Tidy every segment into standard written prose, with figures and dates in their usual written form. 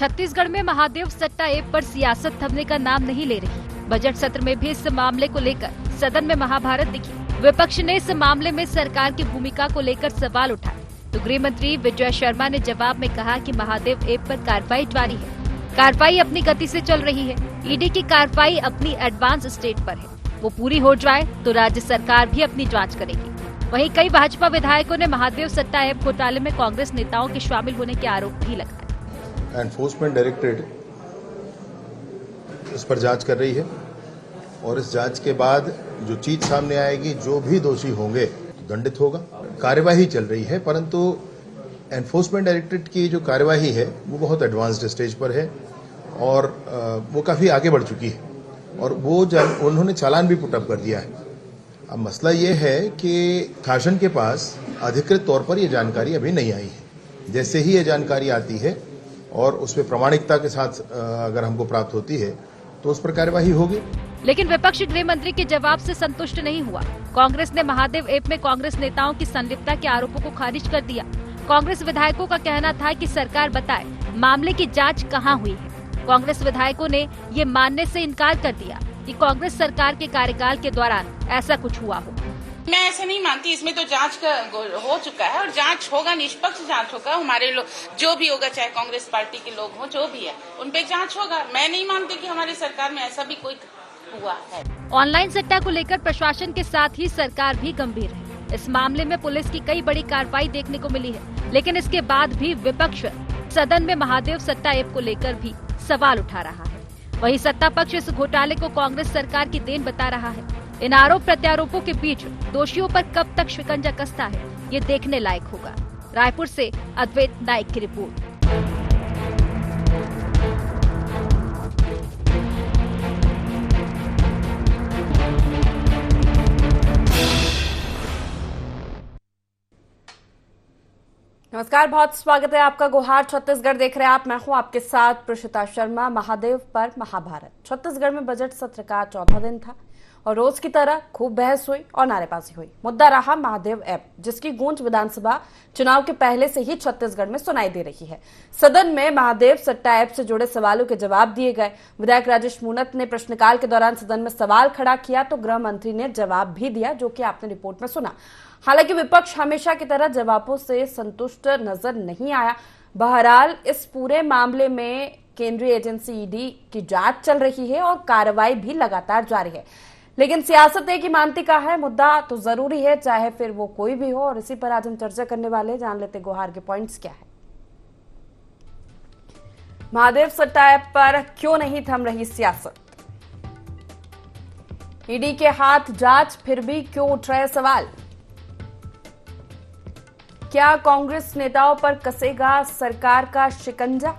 छत्तीसगढ़ में महादेव सट्टा ऐप पर सियासत थमने का नाम नहीं ले रही। बजट सत्र में भी इस मामले को लेकर सदन में महाभारत दिखी। विपक्ष ने इस मामले में सरकार की भूमिका को लेकर सवाल उठाए तो गृह मंत्री विजय शर्मा ने जवाब में कहा कि महादेव ऐप पर कार्रवाई जारी है। कार्रवाई अपनी गति से चल रही है। ईडी की कार्रवाई अपनी एडवांस स्टेज पर है। वो पूरी हो जाए तो राज्य सरकार भी अपनी जांच करेगी। वहीं कई भाजपा विधायकों ने महादेव सट्टा ऐप घोटाले में कांग्रेस नेताओं के शामिल होने के आरोप भी लगाए। एनफोर्समेंट डायरेक्टरेट इस पर जांच कर रही है और इस जांच के बाद जो चीज सामने आएगी, जो भी दोषी होंगे दंडित होगा। कार्यवाही चल रही है, परंतु एनफोर्समेंट डायरेक्टरेट की जो कार्यवाही है वो बहुत एडवांस्ड स्टेज पर है और वो काफी आगे बढ़ चुकी है और वो उन्होंने चालान भी पुटअप कर दिया है। अब मसला ये है कि शासन के पास अधिकृत तौर पर ये जानकारी अभी नहीं आई है। जैसे ही ये जानकारी आती है और उसमें प्रामाणिकता के साथ अगर हमको प्राप्त होती है तो उस पर कार्यवाही होगी। लेकिन विपक्ष गृह मंत्री के जवाब से संतुष्ट नहीं हुआ। कांग्रेस ने महादेव ऐप में कांग्रेस नेताओं की संलिप्तता के आरोपों को खारिज कर दिया। कांग्रेस विधायकों का कहना था कि सरकार बताए मामले की जांच कहां हुई है। कांग्रेस विधायकों ने ये मानने से इनकार कर दिया कि कांग्रेस सरकार के कार्यकाल के दौरान ऐसा कुछ हुआ हो। मैं ऐसे नहीं मानती। इसमें तो जांच हो चुका है और जांच होगा, निष्पक्ष जांच होगा। हमारे लोग जो भी होगा, चाहे कांग्रेस पार्टी के लोग हों, जो भी है उन पे जांच होगा। मैं नहीं मानती कि हमारी सरकार में ऐसा भी कोई हुआ है। ऑनलाइन सट्टा को लेकर प्रशासन के साथ ही सरकार भी गंभीर है। इस मामले में पुलिस की कई बड़ी कार्रवाई देखने को मिली है, लेकिन इसके बाद भी विपक्ष सदन में महादेव सट्टा ऐप को लेकर भी सवाल उठा रहा है। वहीं सत्ता पक्ष इस घोटाले को कांग्रेस सरकार की देन बता रहा है। इन आरोप प्रत्यारोपों के बीच दोषियों पर कब तक शिकंजा कसता है, ये देखने लायक होगा। रायपुर से अद्वैत नाइक की रिपोर्ट। नमस्कार, बहुत स्वागत है आपका। गुहार छत्तीसगढ़ देख रहे हैं आप। मैं हूं आपके साथ प्रशिता शर्मा। महादेव पर महाभारत। छत्तीसगढ़ में बजट सत्र का चौथा दिन था और रोज की तरह खूब बहस हुई और नारेबाजी हुई। मुद्दा रहा महादेव ऐप, जिसकी गूंज विधानसभा चुनाव के पहले से ही छत्तीसगढ़ में सुनाई दे रही है। सदन में महादेव सट्टा ऐप से जुड़े सवालों के जवाब दिए गए। विधायक राजेश मूणत ने प्रश्नकाल के दौरान सदन में सवाल खड़ा किया तो गृह मंत्री ने जवाब भी दिया, जो कि आपने रिपोर्ट में सुना। हालांकि विपक्ष हमेशा की तरह जवाबों से संतुष्ट नजर नहीं आया। बहरहाल इस पूरे मामले में केंद्रीय एजेंसी ईडी की जांच चल रही है और कार्रवाई भी लगातार जारी है। लेकिन सियासत एक ही मानती का है, मुद्दा तो जरूरी है, चाहे फिर वो कोई भी हो। और इसी पर आज हम चर्चा करने वाले, जान लेते गुहार के पॉइंट्स क्या है। महादेव सट्टा ऐप पर क्यों नहीं थम रही सियासत? ईडी के हाथ जांच, फिर भी क्यों उठ रहे सवाल? क्या कांग्रेस नेताओं पर कसेगा सरकार का शिकंजा?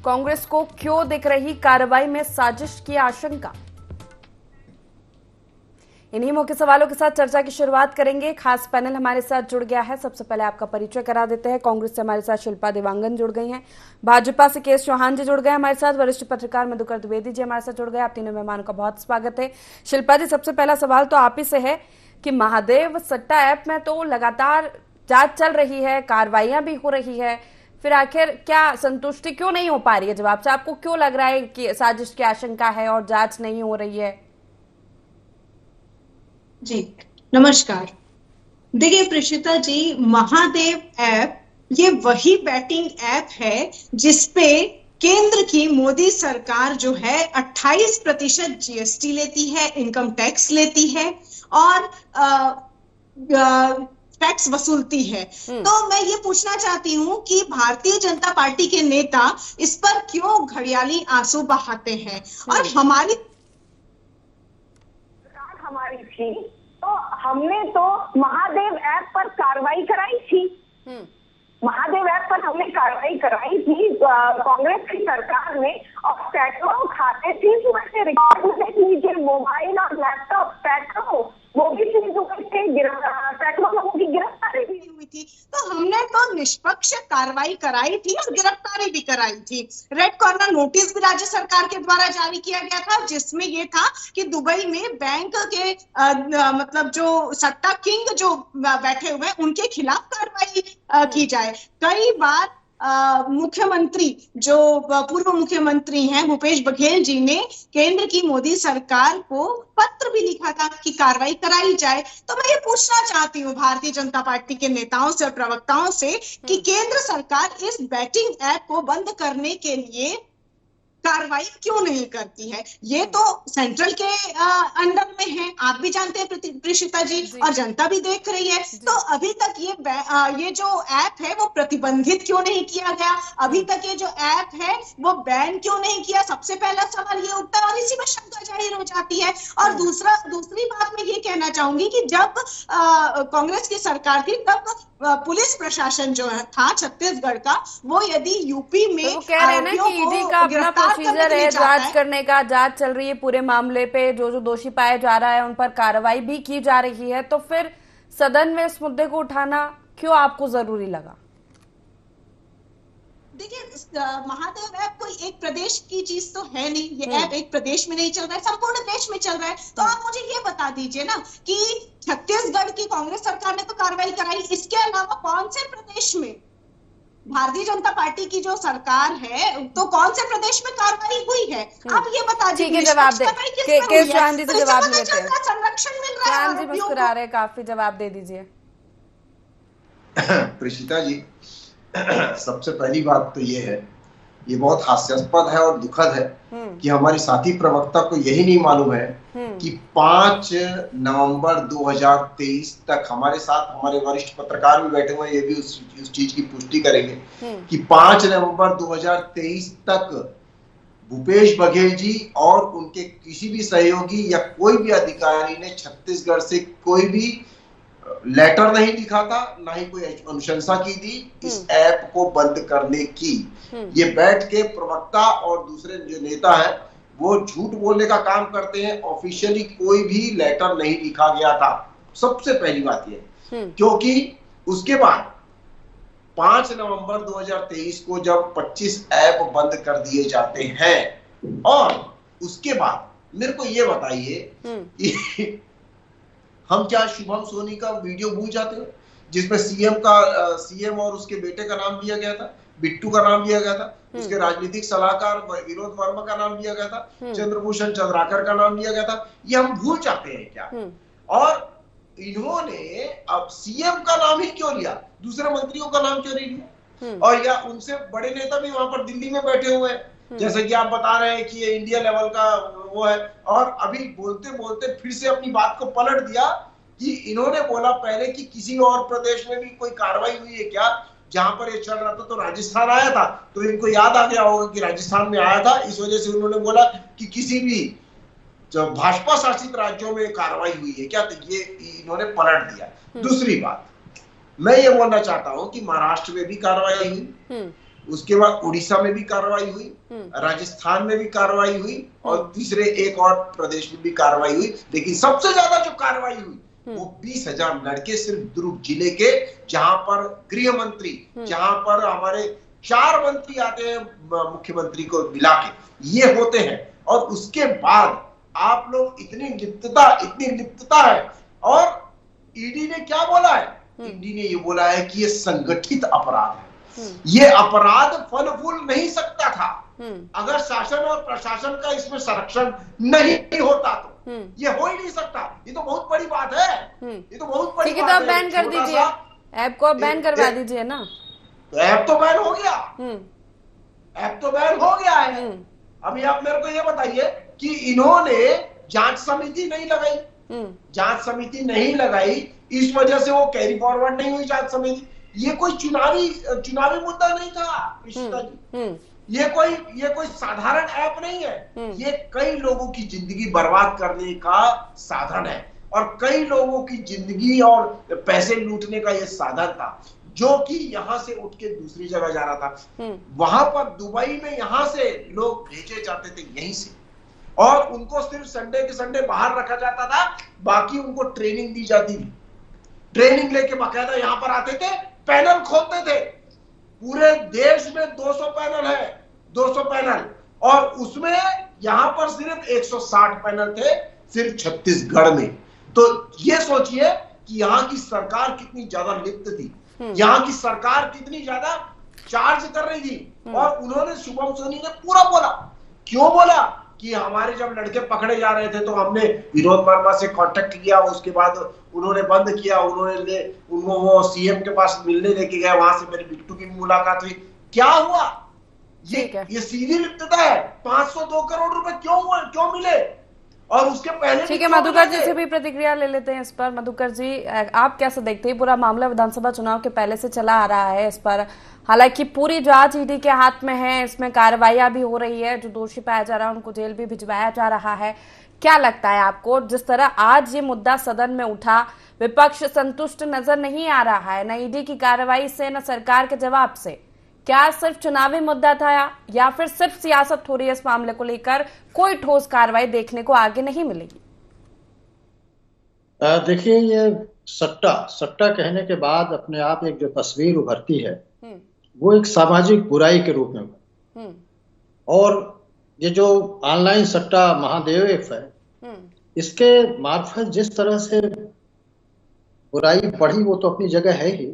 कांग्रेस को क्यों दिख रही कार्रवाई में साजिश की आशंका? इन्हीं मुख्य सवालों के साथ चर्चा की शुरुआत करेंगे। खास पैनल हमारे साथ जुड़ गया है। सबसे पहले आपका परिचय करा देते हैं। कांग्रेस से हमारे साथ शिल्पा देवांगन जुड़ गई हैं। भाजपा से केएस चौहान जी जुड़ गए हमारे साथ। वरिष्ठ पत्रकार मधुकर द्विवेदी जी हमारे साथ जुड़ गए। आप तीनों मेहमानों का बहुत स्वागत है। शिल्पा जी, सबसे पहला सवाल तो आप ही से है कि महादेव सट्टा ऐप में तो लगातार जांच चल रही है, कार्रवाइयां भी हो रही है, फिर आखिर क्या संतुष्टि क्यों नहीं हो पा रही है जवाब से? आपको क्यों लग रहा है कि साजिश की आशंका है और जांच नहीं हो रही है? जी नमस्कार। देखिए प्रशिता जी, महादेव ऐप ये वही बैटिंग ऐप है जिसपे केंद्र की मोदी सरकार जो है 28% जीएसटी लेती है, इनकम टैक्स लेती है और टैक्स वसूलती है। तो मैं ये पूछना चाहती हूँ कि भारतीय जनता पार्टी के नेता इस पर क्यों घड़ियाली आंसू बहाते हैं? और हमारी थी तो हमने तो महादेव ऐप पर कार्रवाई कराई थी। महादेव ऐप पर हमने कार्रवाई कराई थी कांग्रेस की सरकार ने, और सैकड़ों खाते सीज हुए थे। रिकॉर्ड लीजिए, मोबाइल और लैपटॉप सैकड़ों वो भी सीज हुए थे, सैकड़ों लोगों की गिरफ्तारी भी हुई थी। तो हमने तो निष्पक्ष कार्रवाई कराई थी और गिरफ्तारी भी कराई थी। रेड कॉर्नर नोटिस भी राज्य सरकार के द्वारा जारी किया गया था, जिसमें ये था कि दुबई में बैंक के मतलब जो सट्टा किंग जो बैठे हुए उनके खिलाफ कार्रवाई की जाए। कई बार मुख्यमंत्री जो पूर्व मुख्यमंत्री हैं भूपेश बघेल जी ने केंद्र की मोदी सरकार को पत्र भी लिखा था कि कार्रवाई कराई जाए। तो मैं ये पूछना चाहती हूँ भारतीय जनता पार्टी के नेताओं से और प्रवक्ताओं से कि केंद्र सरकार इस बैटिंग ऐप को बंद करने के लिए कार्रवाई क्यों नहीं करती है? ये तो सेंट्रल के अंडर में है, आप भी जानते हैं प्रीशिता जी, और जनता भी देख रही है। तो अभी तक ये जो ऐप है वो प्रतिबंधित क्यों नहीं किया गया? अभी तक ये जो ऐप है वो बैन क्यों नहीं किया? सबसे पहला सवाल ये उठता है और इसी में शंका जाहिर हो जाती है। और दूसरी बात मैं ये कहना चाहूंगी कि जब कांग्रेस की सरकार थी तब पुलिस प्रशासन जो था छत्तीसगढ़ का, वो यदि यूपी में तो कह रहे हैं ना कि ईडी का अपना प्रोसीजर है, जांच करने का, जांच चल रही है पूरे मामले पे, जो दोषी पाया जा रहा है उन पर कार्रवाई भी की जा रही है, तो फिर सदन में इस मुद्दे को उठाना क्यों आपको जरूरी लगा? देखिए, महादेव ऐप कोई एक प्रदेश की चीज तो है नहीं, ये ऐप एक प्रदेश में नहीं चल रहा है, संपूर्ण देश में चल रहा है। तो आप मुझे ये बता दीजिए ना कि छत्तीसगढ़ की कांग्रेस सरकार ने तो कार्रवाई कराई, इसके अलावा कौन से प्रदेश में भारतीय जनता पार्टी की जो सरकार है तो कौन से प्रदेश में कार्रवाई हुई है? आप ये बता दीजिए। जवाब दे, चौहान जी से जवाब लेते हैं। संरक्षण मिल रहा है, चौहान जी मुस्कुरा रहे, काफी जवाब दे दीजिए। प्रीशिता जी, सबसे पहली बात तो ये है, ये बहुत हास्यास्पद है और दुखद है कि हमारी साथी प्रवक्ता को यही नहीं मालूम है कि 5 नवंबर 2023 तक हमारे साथ हमारे वरिष्ठ पत्रकार भी बैठे हुए हैं, ये भी उस चीज की पुष्टि करेंगे कि 5 नवंबर 2023 तक भूपेश बघेल जी और उनके किसी भी सहयोगी या कोई भी अधिकारी ने छत्तीसगढ़ से कोई भी लेटर नहीं लिखा था, ना ही कोई अनुशंसा की थी इस ऐप को बंद करने की। ये बैठ के प्रवक्ता और दूसरे जो नेता है वो झूठ बोलने का काम करते हैं। ऑफिशियली कोई भी लेटर नहीं लिखा गया था, सबसे पहली बात ये, क्योंकि उसके बाद 5 नवंबर 2023 को जब 25 ऐप बंद कर दिए जाते हैं और उसके बाद मेरे को ये बताइए हम क्या शुभम सोनी का वीडियो भूल जाते हैं जिसमें सीएम और उसके बेटे का नाम दिया गया था, बिट्टू का नाम दिया गया था, उसके राजनीतिक सलाहकार विनोद वर्मा का नाम दिया गया था, चंद्रभूषण चंद्राकर का नाम दिया गया था, ये हम भूल जाते हैं क्या? और इन्होंने अब सीएम का नाम ही क्यों लिया, दूसरे मंत्रियों का नाम क्यों नहीं लिया? और या उनसे बड़े नेता भी वहां पर दिल्ली में बैठे हुए हैं, जैसे कि आप बता रहे हैं कि ये इंडिया लेवल का वो है, और अभी बोलते बोलते फिर से अपनी बात को पलट दिया कि इन्होंने बोला पहले कि किसी और प्रदेश में भी कोई कार्रवाई हुई है क्या जहां पर ये चल रहा था, तो राजस्थान आया था, तो इनको याद आ गया होगा कि राजस्थान में आया था, इस वजह से उन्होंने बोला कि किसी भी जो भाजपा शासित राज्यों में कार्रवाई हुई है क्या, तो ये इन्होंने पलट दिया। दूसरी बात मैं ये बोलना चाहता हूं कि महाराष्ट्र में भी कार्रवाई हुई, उसके बाद उड़ीसा में भी कार्रवाई हुई, राजस्थान में भी कार्रवाई हुई और तीसरे एक और प्रदेश में भी कार्रवाई हुई, लेकिन सबसे ज्यादा जो कार्रवाई हुई वो 20,000 लड़के सिर्फ दुर्ग जिले के, जहां पर गृह मंत्री, जहां पर हमारे 4 मंत्री आते हैं मुख्यमंत्री को मिला के, ये होते हैं। और उसके बाद आप लोग इतनी लिप्तता है, और ईडी ने क्या बोला है? ईडी ने ये बोला है कि ये संगठित अपराध है, ये अपराध फल फूल नहीं सकता था अगर शासन और प्रशासन का इसमें संरक्षण नहीं होता, तो ये हो ही नहीं सकता। ये तो बहुत बड़ी बात है, ये तो बहुत बड़ी बात है। तो बैन कर दीजिए ऐप को, बैन करवा दीजिए ना। तो ऐप तो बैन हो गया, ऐप तो बैन हो गया है। अभी आप मेरे को ये बताइए कि इन्होंने जांच समिति नहीं लगाई, जांच समिति नहीं लगाई, इस वजह से वो कैरी फॉरवर्ड नहीं हुई जांच समिति। ये कोई चुनावी मुद्दा नहीं था ऋषिता जी, ये कोई साधारण ऐप नहीं है, ये कई लोगों की जिंदगी बर्बाद करने का साधन है और कई लोगों की जिंदगी और पैसे लूटने का ये साधन था, जो कि यहाँ से उठ के दूसरी जगह जा रहा था। वहां पर दुबई में यहाँ से लोग भेजे जाते थे यहीं से, और उनको सिर्फ संडे के संडे बाहर रखा जाता था, बाकी उनको ट्रेनिंग दी जाती थी। ट्रेनिंग लेके बाकायदा यहाँ पर आते थे, पैनल खोलते थे। पूरे देश में 200 पैनल है, 200 पैनल, और उसमें यहां पर सिर्फ 160 पैनल थे सिर्फ छत्तीसगढ़ में। तो ये सोचिए कि यहाँ की सरकार कितनी ज्यादा लिप्त थी, यहाँ की सरकार कितनी ज्यादा चार्ज कर रही थी। और उन्होंने, शुभम सोनी ने पूरा बोला, क्यों बोला कि हमारे जब लड़के पकड़े जा रहे थे तो हमने विनोद वर्मा से कांटेक्ट किया, उसके बाद उन्होंने बंद किया, उनको वो सीएम के पास मिलने लेके गए, वहां से मेरी बिट्टू की मुलाकात हुई। क्या हुआ? ये सीधी लिप्तता है। 502 करोड़ रुपए क्यों मिले? और उसके पहले ठीक है, मधुकर जी से भी प्रतिक्रिया ले लेते हैं इस पर। मधुकर जी, आप कैसे देखते हैं? पूरा मामला विधानसभा चुनाव के पहले से चला आ रहा है इस पर, हालांकि पूरी जांच ईडी के हाथ में है, इसमें कार्रवाइयां भी हो रही है, जो दोषी पाया जा रहा है उनको जेल भी भिजवाया जा रहा है। क्या लगता है आपको, जिस तरह आज ये मुद्दा सदन में उठा, विपक्ष संतुष्ट नजर नहीं आ रहा है, न ईडी की कार्रवाई से न सरकार के जवाब से? क्या सिर्फ चुनावी मुद्दा था या फिर सिर्फ सियासत हो रही है इस मामले को लेकर, कोई ठोस कार्रवाई देखने को आगे नहीं मिलेगी? देखिए, ये सट्टा कहने के बाद अपने आप एक जो तस्वीर उभरती है वो एक सामाजिक बुराई के रूप में, और ये जो ऑनलाइन सट्टा महादेव ऐप है, इसके मार्फत जिस तरह से बुराई बढ़ी वो तो अपनी जगह है ही,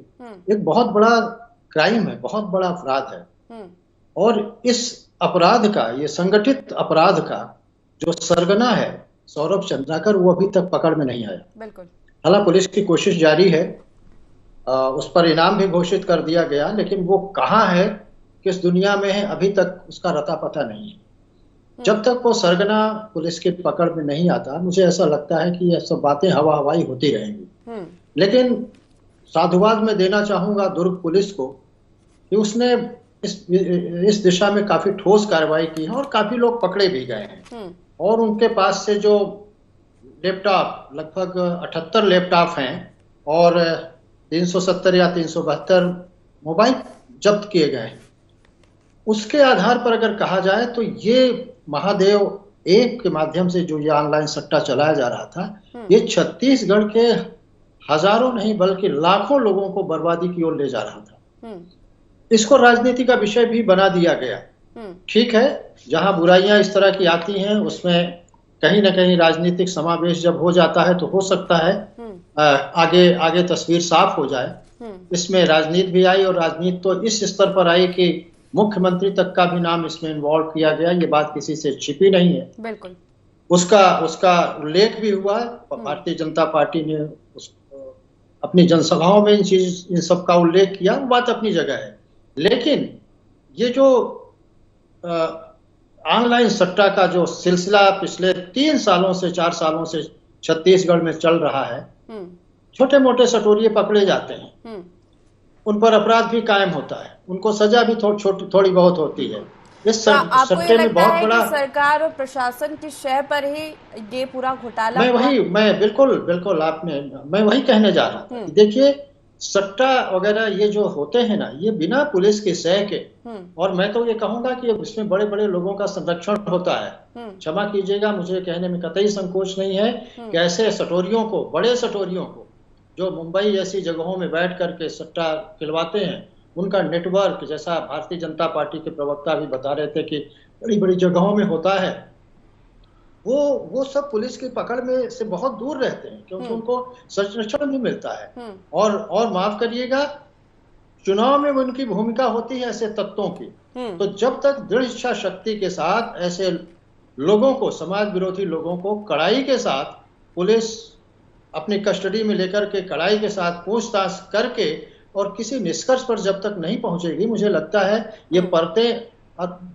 एक बहुत बड़ा क्राइम है, बहुत बड़ा अपराध है। और इस अपराध का, ये संगठित अपराध का जो सरगना है सौरभ चंद्राकर, वो अभी तक पकड़ में नहीं आया। बिल्कुल। हालांकि पुलिस की कोशिश जारी है, उस पर इनाम भी घोषित कर दिया गया, लेकिन वो कहाँ है, किस दुनिया में है, अभी तक उसका रता पता नहीं है। जब तक वो सरगना पुलिस की पकड़ में नहीं आता, मुझे ऐसा लगता है कि ये सब बातें हवा हवाई होती रहेंगी। लेकिन साधुवाद में देना चाहूंगा दुर्ग पुलिस को कि उसने इस दिशा में काफी ठोस कार्रवाई की है और काफी लोग पकड़े भी गए हैं। और उनके पास से जो लैपटॉप, लगभग 78 लैपटॉप हैं और 370 या 372 मोबाइल जब्त किए गए हैं। उसके आधार पर अगर कहा जाए तो ये महादेव ऐप के माध्यम से जो ये ऑनलाइन सट्टा चलाया जा रहा था, ये छत्तीसगढ़ के हजारों नहीं बल्कि लाखों लोगों को बर्बादी की ओर ले जा रहा था। इसको राजनीति का विषय भी बना दिया गया। ठीक है, जहां बुराइयां इस तरह की आती हैं उसमें कहीं ना कहीं राजनीतिक समावेश जब हो जाता है तो हो सकता है आगे तस्वीर साफ हो जाए। इसमें राजनीति भी आई, और राजनीति तो इस स्तर पर आई कि मुख्यमंत्री तक का भी नाम इसमें इन्वॉल्व किया गया। ये बात किसी से छिपी नहीं है। बिल्कुल। उसका उल्लेख भी हुआ। भारतीय जनता पार्टी ने अपनी जनसभाओं में इन सब का उल्लेख किया, वो बात अपनी जगह है। लेकिन ये जो ऑनलाइन सट्टा का जो सिलसिला पिछले 3 सालों से 4 सालों से छत्तीसगढ़ में चल रहा है, छोटे मोटे सटोरिये पकड़े जाते हैं, उन पर अपराध भी कायम होता है, उनको सजा भी थोड़ी बहुत होती है। इस सट्टे में बहुत बड़ा सरकार और प्रशासन की शय पर ही ये पूरा घोटाला। मैं बिल्कुल मैं वही कहने जा रहा था। देखिए, सट्टा वगैरह ये जो होते हैं ना, ये बिना पुलिस के शय के, और मैं तो ये कहूंगा कि इसमें बड़े बड़े लोगों का संरक्षण होता है। क्षमा कीजिएगा, मुझे कहने में कतई संकोच नहीं है कि ऐसे सटोरियों को, बड़े सटोरियों को, जो मुंबई जैसी जगहों में बैठ करके सट्टा खिलवाते हैं, उनका नेटवर्क, जैसा भारतीय जनता पार्टी के प्रवक्ता भी बता रहे थे कि बड़ी बड़ी जगहों में होता है, वो सब पुलिस की पकड़ में से बहुत दूर रहते हैं, क्योंकि उनको संरक्षण नहीं मिलता है। और माफ करिएगा, चुनाव में उनकी भूमिका होती है ऐसे तत्वों की। तो जब तक दृढ़ इच्छा शक्ति के साथ ऐसे लोगों को, समाज विरोधी लोगों को कड़ाई के साथ पुलिस अपनी कस्टडी में लेकर के कड़ाई के साथ पूछताछ करके और किसी निष्कर्ष पर जब तक नहीं पहुंचेगी, मुझे लगता है ये परतें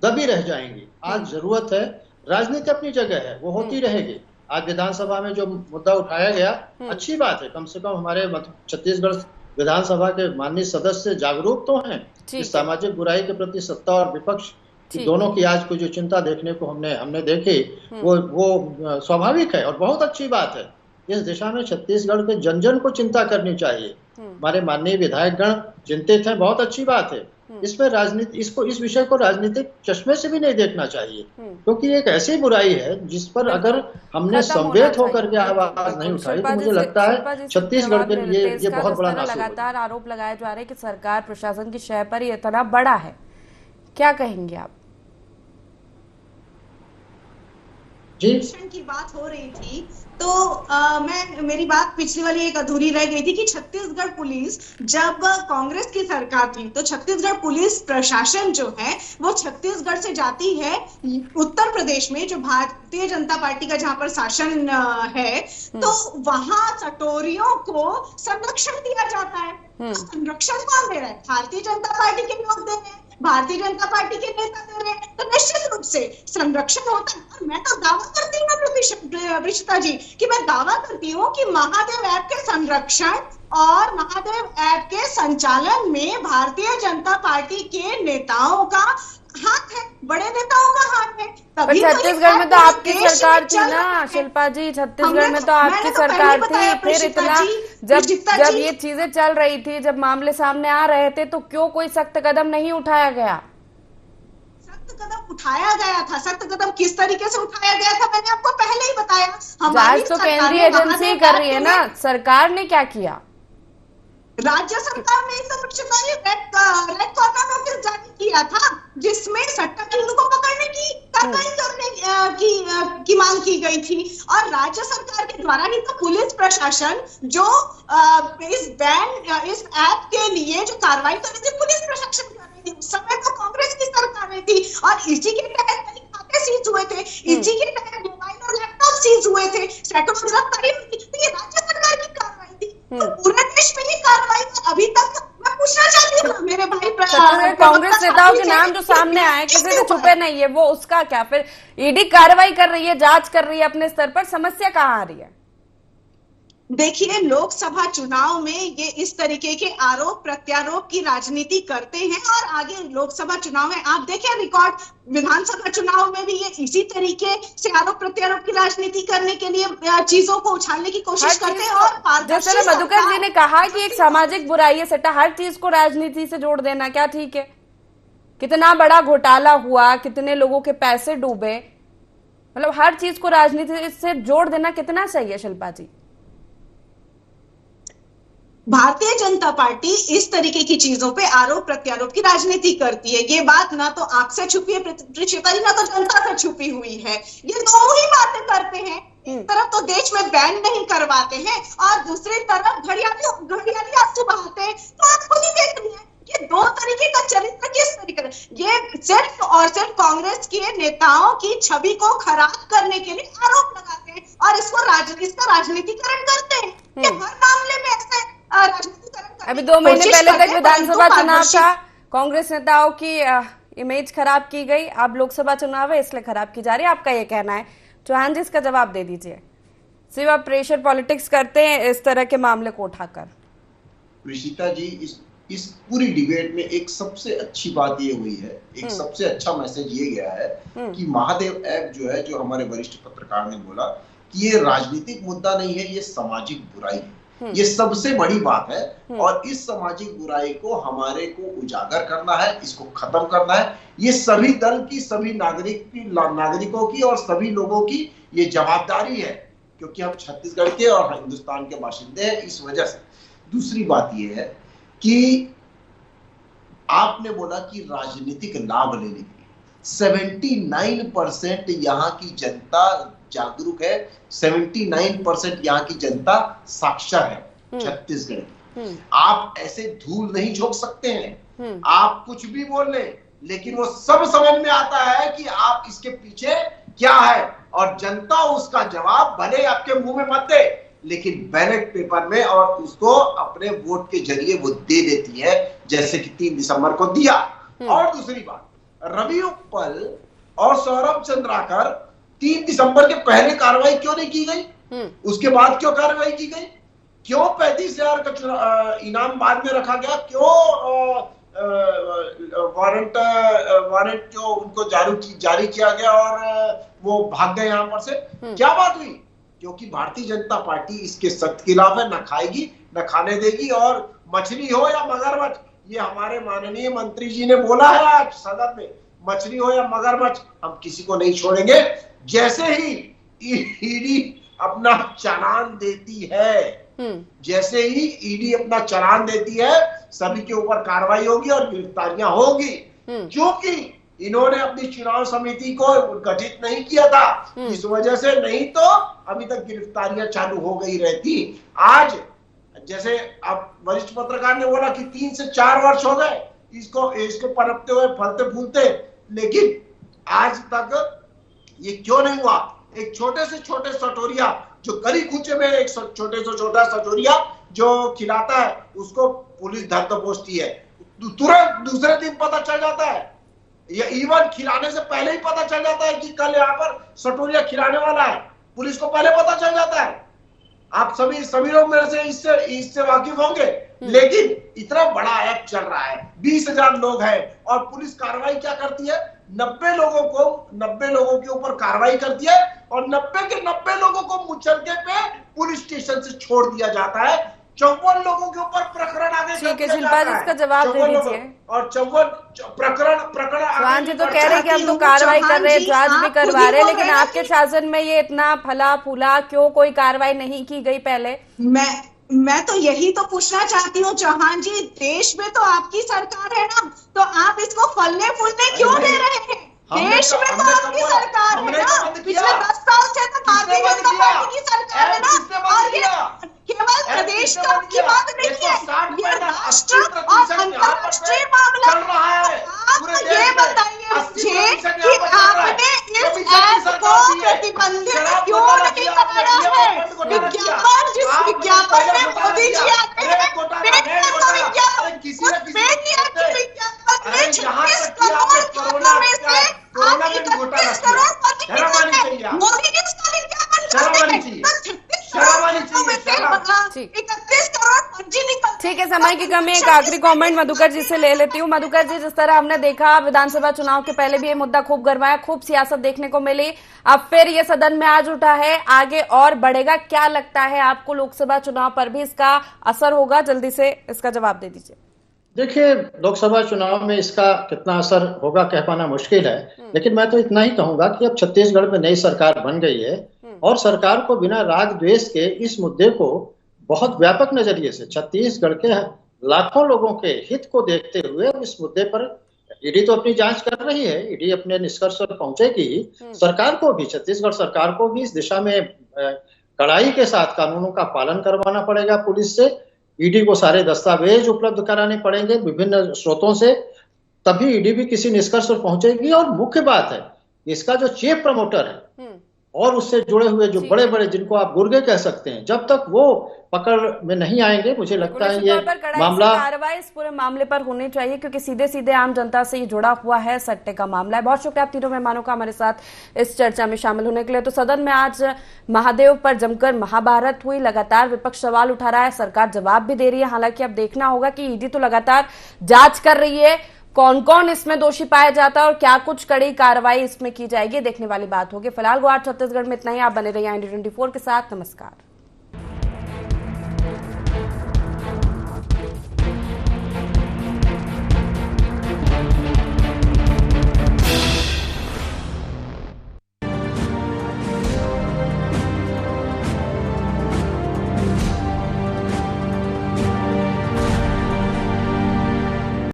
दबी रह जाएंगी। आज जरूरत है, राजनीति अपनी जगह है, वो होती रहेगी। आज विधानसभा में जो मुद्दा उठाया गया, अच्छी बात है, कम से कम हमारे छत्तीसगढ़ विधानसभा के माननीय सदस्य जागरूक तो हैं इस सामाजिक बुराई के प्रति। सत्ता और विपक्ष दोनों की आज कोई जो चिंता देखने को हमने देखी, वो स्वाभाविक है और बहुत अच्छी बात है। इस दिशा में छत्तीसगढ़ के जन जन को चिंता करनी चाहिए। हमारे माननीय विधायकगण चिंतित हैं, बहुत अच्छी बात है। इसमें राजनीति, इस विषय को राजनीतिक चश्मे से भी नहीं देखना चाहिए, क्योंकि एक ऐसी बुराई है जिस पर अगर हमने संवेद होकर के आवाज नहीं उठाई तो मुझे लगता है छत्तीसगढ़ के लिए ये बहुत बड़ा नासूर। लगातार आरोप लगाए जा रहे हैं कि सरकार प्रशासन की शय पर ये इतना बड़ा है, क्या कहेंगे आप? की बात हो रही थी तो मेरी बात पिछली वाली एक अधूरी रह गई थी कि छत्तीसगढ़ पुलिस जब कांग्रेस की सरकार थी तो छत्तीसगढ़ पुलिस प्रशासन जो है वो छत्तीसगढ़ से जाती है उत्तर प्रदेश में जो भारतीय जनता पार्टी का जहां पर शासन है तो वहां चटोरियों को संरक्षण दिया जाता है। तो संरक्षण कौन दे रहा है? भारतीय जनता पार्टी के लोग दे रहे हैं, भारतीय जनता पार्टी के नेता दे रहे हैं, तो निश्चित रूप से संरक्षण होता है। और मैं तो दावा करती हूँ प्रीशिता जी कि मैं दावा करती हूँ कि महादेव ऐप के संरक्षण और महादेव ऐप के संचालन में भारतीय जनता पार्टी के नेताओं का हाथ है, बड़े नेताओं का हाथ है। पर छत्तीसगढ़ में तो आपकी सरकार थी ना शिल्पा जी, छत्तीसगढ़ में तो आपकी सरकार थी, फिर इतना जब ये चीजें चल रही थी, जब मामले सामने आ रहे थे तो क्यों कोई सख्त कदम नहीं उठाया गया? सख्त कदम उठाया गया था। सख्त कदम किस तरीके से उठाया गया था मैंने आपको पहले ही बताया। जांच तो केंद्रीय एजेंसी कर रही है ना, सरकार ने क्या किया? राज्य सरकार ने रेड कॉर्नर नोटिस जारी किया था जिसमें सट्टा खेलों को पकड़ने की कार्रवाई करने की मांग की गई थी और राज्य सरकार के द्वारा ही तो पुलिस प्रशासन जो इस ऐप के लिए जो कार्रवाई कर रही थी पुलिस प्रशासन कर रही थी। उस समय तो कांग्रेस की सरकार थी और इसी के तहत कई खाते सीज हुए थे, इसी के तहत मोबाइल और लैपटॉप सीज हुए थे, सैकड़ों गिरफ्तारी हुई थी। तो ये राज्य सरकार की कार्रवाई थी। तो पूरे देश में ये कार्रवाई अभी तक मैं पूछना चाहती हूँ मेरे भाई कांग्रेस नेताओं के नाम जो सामने आए किसी से छुपे नहीं है, वो उसका क्या? फिर ईडी कार्रवाई कर रही है, जांच कर रही है अपने स्तर पर, समस्या कहाँ आ रही है? देखिए लोकसभा चुनाव में ये इस तरीके के आरोप प्रत्यारोप की राजनीति करते हैं और आगे लोकसभा चुनाव में आप देखें रिकॉर्ड, विधानसभा चुनाव में भी ये इसी तरीके से आरोप प्रत्यारोप की राजनीति करने के लिए चीजों को उछालने की कोशिश करते हैं। और जैसे मधुकर जी ने कहा कि एक सामाजिक बुराई है सट्टा, हर चीज को राजनीति से जोड़ देना क्या ठीक है? कितना बड़ा घोटाला हुआ, कितने लोगों के पैसे डूबे, मतलब हर चीज को राजनीति से जोड़ देना कितना सही है शिल्पा जी? भारतीय जनता पार्टी इस तरीके की चीजों पे आरोप प्रत्यारोप की राजनीति करती है। ये बात ना तो आपसे छुपी है प्रीशिता जी, ना तो जनता से छुपी हुई है। ये दोनों ही बातें करते हैं। एक तरफ तो देश में बैन नहीं करवाते हैं और दूसरी तरफ घड़ियाली आंसू बहाते हैं। तो आप खुद ही देख रही हैं ये दो तरीके का चरित्र किस तरीके का, ये सिर्फ और सिर्फ कांग्रेस के नेताओं की छवि को खराब करने के लिए आरोप लगाते हैं और इसका राजनीतिकरण करते हैं। हर मामले में ऐसे अभी 2 महीने पहले तक विधानसभा चुनाव था, कांग्रेस नेताओं की इमेज खराब की गई, अब लोकसभा चुनाव है इसलिए खराब की जा रही है, आपका ये कहना है? चौहान जी इसका जवाब दे दीजिए। सिर्फ आप प्रेशर पॉलिटिक्स करते हैं इस तरह के मामले को उठाकर। प्रीशिता जी इस पूरी डिबेट में एक सबसे अच्छी बात ये हुई है, एक सबसे अच्छा मैसेज ये गया है कि महादेव ऐप जो है, जो हमारे वरिष्ठ पत्रकार ने बोला कि ये राजनीतिक मुद्दा नहीं है, ये सामाजिक बुराई है। ये सबसे बड़ी बात है और इस सामाजिक बुराई को हमारे को उजागर करना है, इसको खत्म करना है। ये सभी दल की, सभी नागरिकों की और सभी लोगों की ये जवाबदारी है क्योंकि हम छत्तीसगढ़ के और हिंदुस्तान के बाशिंदे हैं इस वजह से। दूसरी बात ये है कि आपने बोला कि राजनीतिक लाभ लेने के लिए 79% यहाँ की जनता जागरूक है, 79% यहाँ की जनता साक्षर है छत्तीसगढ़ की। आप ऐसे धूल नहीं झोंक सकते हैं, आप कुछ भी बोल ले लेकिन वो सब समझ में आता है कि आप इसके पीछे क्या है और जनता उसका जवाब भले आपके मुंह में मत दे लेकिन बैलेट पेपर में और उसको अपने वोट के जरिए वो दे देती है, जैसे कि 3 दिसंबर को दिया। और दूसरी बात, रवि उत्पल और सौरभ चंद्राकर 3 दिसंबर के पहले कार्रवाई क्यों नहीं की गई? उसके बाद क्यों कार्रवाई की गई? क्यों 35,000 का इनाम बाद में रखा गया? क्यों वारंट जो उनको जारी किया गया और वो भाग गए यहां पर से? क्या बात हुई? क्योंकि भारतीय जनता पार्टी इसके सख्त खिलाफ है, न खाएगी न खाने देगी। और मछली हो या मगरमच्छ, ये हमारे माननीय मंत्री जी ने बोला है आज सदन में, मछली हो या मगरमच्छ हम किसी को नहीं छोड़ेंगे। जैसे ही ईडी अपना चालान देती है, जैसे ही ईडी अपना चालान देती है, सभी के ऊपर कार्रवाई होगी और गिरफ्तारियां होगी। क्योंकि इन्होंने अपनी चुनाव समिति को गठित नहीं किया था, इस वजह से, नहीं तो अभी तक गिरफ्तारियां चालू हो गई रहती। आज जैसे अब वरिष्ठ पत्रकार ने बोला कि 3 से 4 वर्ष हो गए इसको पनपते हुए, फलते फूलते, लेकिन आज तक ये क्यों नहीं हुआ? एक छोटे से छोटे सटोरिया जो गली कूचे में एक छोटे से छोटा सटोरिया जो खिलाता है उसको पुलिस धर दबोचती है, तुरंत दूसरे दिन पता चल जाता है, या इवन खिलाने से पहले ही पता चल जाता है कि कल यहाँ पर सटोरिया खिलाने वाला है, पुलिस को पहले पता चल जाता है। आप सभी लोग मेरे से इससे वाकिफ होंगे। लेकिन इतना बड़ा एक्ट चल रहा है, 20,000 लोग हैं और पुलिस कार्रवाई क्या करती है? 90 लोगों के ऊपर कार्रवाई करती है और 90 के 90 लोगों को मुचलके पे पुलिस स्टेशन से छोड़ दिया जाता है। 54 लोगों के ऊपर प्रकरण आगे कर दिया जाता है। इसका जवाब दे दीजिए। और 54 प्रकरण स्वान जी तो कह रहे हैं कि हम तो कार्रवाई कर रहे हैं, जांच भी करवा रहे हैं, लेकिन आपके शासन में ये इतना फला फूला क्यों, कोई कार्रवाई नहीं की गई पहले? मैं तो यही तो पूछना चाहती हूँ चौहान जी, देश में तो आपकी सरकार है ना, तो आप इसको फलने फूलने क्यों दे रहे हैं? देश में तो आपकी सरकार है ना, पिछले 10 साल से तो भारतीय जनता पार्टी की सरकार है ना, और ये केवल प्रदेश का की बात नहीं है, ये राष्ट्र और अंतर्राष्ट्रीय मामला है। आप ये बताइए मुझे कि आपने इस ऐप को प्रतिबंधित क्यों नहीं कराया है? विज्ञापन, जिस विज्ञापन में मोदी जी आते हैं, विज्ञापन 36 करोड़ में से आप 31 करोड़ मोदी जी इसका विज्ञापन ठीक है, समय की कमी। एक आखिरी कमेंट मधुकर जी से ले लेती हूँ। मधुकर जी, जिस तरह हमने देखा विधानसभा चुनाव के पहले भी ये मुद्दा खूब गरमाया, खूब सियासत देखने को मिली, अब फिर ये सदन में आज उठा है, आगे और बढ़ेगा, क्या लगता है आपको लोकसभा चुनाव पर भी इसका असर होगा? जल्दी से इसका जवाब दे दीजिए। देखिए, लोकसभा चुनाव में इसका कितना असर होगा कह पाना मुश्किल है, लेकिन मैं तो इतना ही कहूंगा कि अब छत्तीसगढ़ में नई सरकार बन गई है और सरकार को बिना राग द्वेष के इस मुद्दे को बहुत व्यापक नजरिए से छत्तीसगढ़ के लाखों लोगों के हित को देखते हुए इस मुद्दे पर ईडी तो अपनी जांच कर रही है, ईडी अपने निष्कर्ष पर पहुंचेगी। सरकार को भी, छत्तीसगढ़ सरकार को भी इस दिशा में कड़ाई के साथ कानूनों का पालन करवाना पड़ेगा। पुलिस से ईडी को सारे दस्तावेज उपलब्ध कराने पड़ेंगे विभिन्न स्रोतों से, तभी ईडी भी किसी निष्कर्ष पर पहुंचेगी। और मुख्य बात है, इसका जो चीफ प्रमोटर है और उससे जुड़े हुए जो बड़े बड़े, जिनको आप गुर्गे कह सकते हैं, जब तक वो पकड़ में नहीं आएंगे, मुझे लगता है ये मामला, कार्रवाई इस पूरे मामले पर होनी चाहिए, क्योंकि सीधे सीधे आम जनता से ये जुड़ा हुआ है, सट्टे का मामला है। बहुत शुक्रिया आप तीनों मेहमानों का हमारे साथ इस चर्चा में शामिल होने के लिए। तो सदन में आज महादेव पर जमकर महाभारत हुई, लगातार विपक्ष सवाल उठा रहा है, सरकार जवाब भी दे रही है। हालांकि अब देखना होगा कि ईडी तो लगातार जांच कर रही है, कौन कौन इसमें दोषी पाया जाता है और क्या कुछ कड़ी कार्रवाई इसमें की जाएगी, देखने वाली बात होगी। फिलहाल गुवाहाटी छत्तीसगढ़ में इतना ही। आप बने रहिए इंडिया 24 के साथ। नमस्कार।